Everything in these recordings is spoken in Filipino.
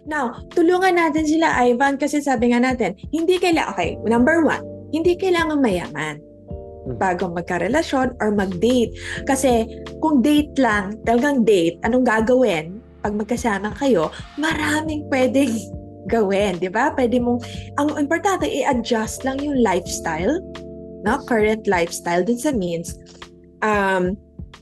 Now, tulungan natin sila, Ivan, kasi sabi nga natin, hindi kailangan, okay, number one, hindi kailangan mayaman bago magkarelasyon or mag-date. Kasi kung date lang, talagang date, anong gagawin pag magkasama kayo, maraming pwedeng gawin, di ba? Pwede mong, ang importante, i-adjust lang yung lifestyle, no? Current lifestyle dun sa means.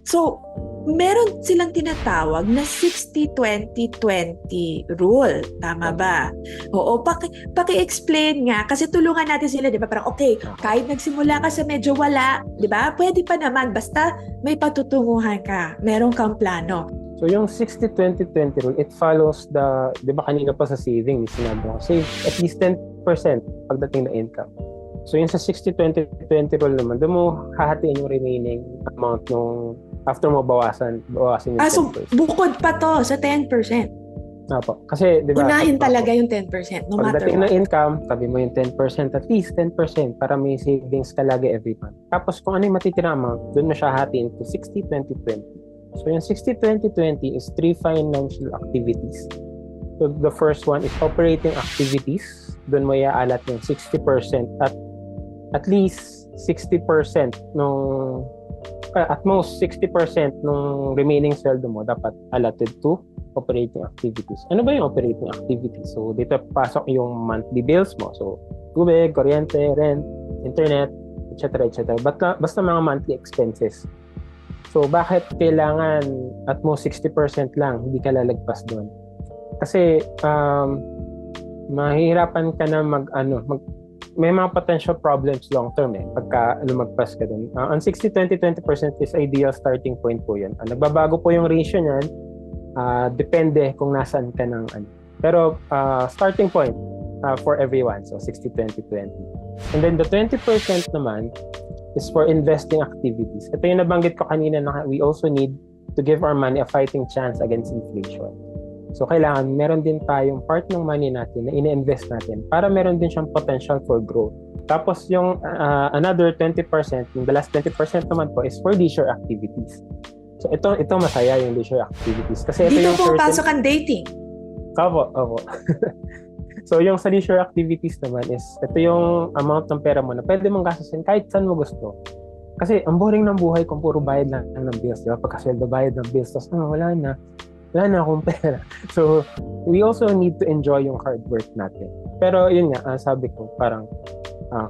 So, meron silang tinatawag na 60-20-20 rule. Tama ba? Oo, paki-explain nga. Kasi tulungan natin sila, di ba? Parang, okay, kahit nagsimula ka sa medyo wala, di ba? Pwede pa naman. Basta may patutunguhan ka. Meron kang plano. So, yung 60-20-20 rule, it follows the, di ba kanina pa sa saving, sinabi ko, save at least 10% pagdating na income. So, yung sa 60-20-20 rule naman, doon mo hahatiin yung remaining amount nung after mo bawasan yung 10%. So bukod pa to sa 10%. Opo. Kasi, di ba? Unahin talaga yung 10%, no matter pagdating what. ng income, sabi mo yung 10%, at least 10% para may savings ka lagi every month. Tapos, kung ano yung matitira amount, doon mo siya hatiin to 60-20-20. So, yung 60-20-20 is 3 financial activities. So, the first one is operating activities. Doon mo iaalat yung 60% at least 60% nung at most 60% nung remaining sweldo mo dapat allotted to operating activities. Ano ba yung operating activities? So, dito pasok yung monthly bills mo. So, tubig, kuryente, rent, internet, etc. etc. Basta mga monthly expenses. So, bakit kailangan at most 60% lang, hindi ka lalagpas doon? Kasi, mahihirapan ka na may mga potential problems long term pagka lumagpas ka dun. Ang 60-20-20% is ideal starting point po yan. Nagbabago po yung ratio niyan, depende kung nasaan ka ng Pero starting point for everyone, so 60-20-20. And then the 20% naman is for investing activities. Ito yung nabanggit ko kanina na we also need to give our money a fighting chance against inflation. So, kailangan meron din tayong part ng money natin na ine-invest natin para meron din siyang potential for growth. Tapos, yung another 20%, yung the last 20% naman po is for leisure activities. So, ito masaya yung leisure activities. Kasi ito dito yung pumapasok ang dating. Opo. So, yung sa leisure activities naman is, ito yung amount ng pera mo na pwede mong gastusin kahit saan mo gusto. Kasi, ang boring ng buhay kung puro bayad lang ng bills. Diba? Pagkasweldo bayad ng bills, tapos wala na akong pera. So, we also need to enjoy yung hard work natin. Pero yun nga, sabi ko, parang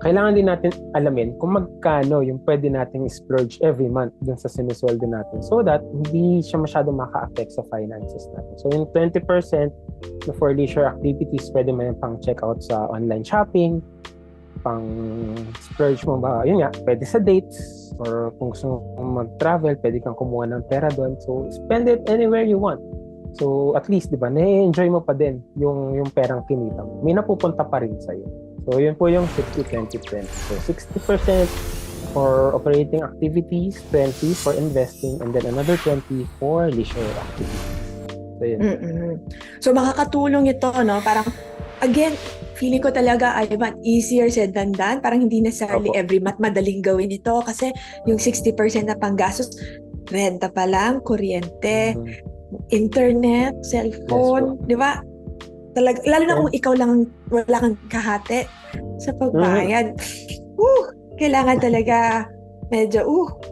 kailangan din natin alamin kung magkano yung pwede nating splurge every month dun sa sinisweldo natin so that hindi siya masyado maka-affect sa finances natin. So, yung 20% for leisure activities, pwede mo yung pang checkout sa online shopping, pang splurge mo ba, yun nga, pwede sa dates, or kung gusto mo mag-travel, pwede kang kumuha ng pera doon. So, spend it anywhere you want. So, at least, di ba, na-enjoy mo pa din yung perang kinita mo. May napupunta pa rin sa'yo. So, yun po yung 60-20-20. So, 60% for operating activities, 20% for investing, and then another 20% for leisure activities. So, yun. So, makakatulong ito, no? Parang, again, feeling ko talaga, Ivan, easier said than done. Parang hindi necessarily every month madaling gawin ito kasi yung 60% na panggastos, renta pa lang, kuryente, internet, cellphone, di ba? Talaga, lalo na kung ikaw lang wala kang kahati sa pagbayad. Kailangan talaga medyo,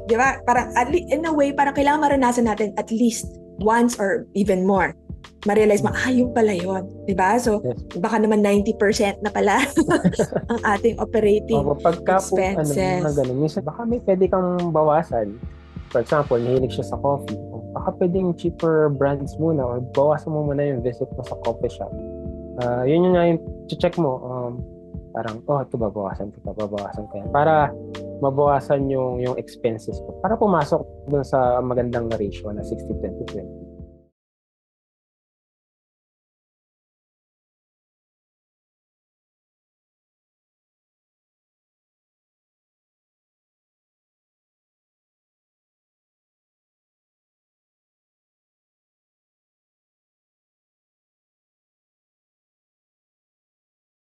di ba? Parang, in a way, parang kailangan maranasan natin at least once or even more. Ma-realize mo, yung pala yun. Diba? So, baka naman 90% na pala ang ating operating expenses. Minsan, baka may pwede kang bawasan. For example, nahilig siya sa coffee. Baka pwedeng cheaper brands muna or bawasan mo muna yung visit mo sa coffee shop. Yun yung nga yung check mo. Parang, ito babawasan ko. Para mabawasan yung expenses ko. Para pumasok dun sa magandang ratio na 60-20-20.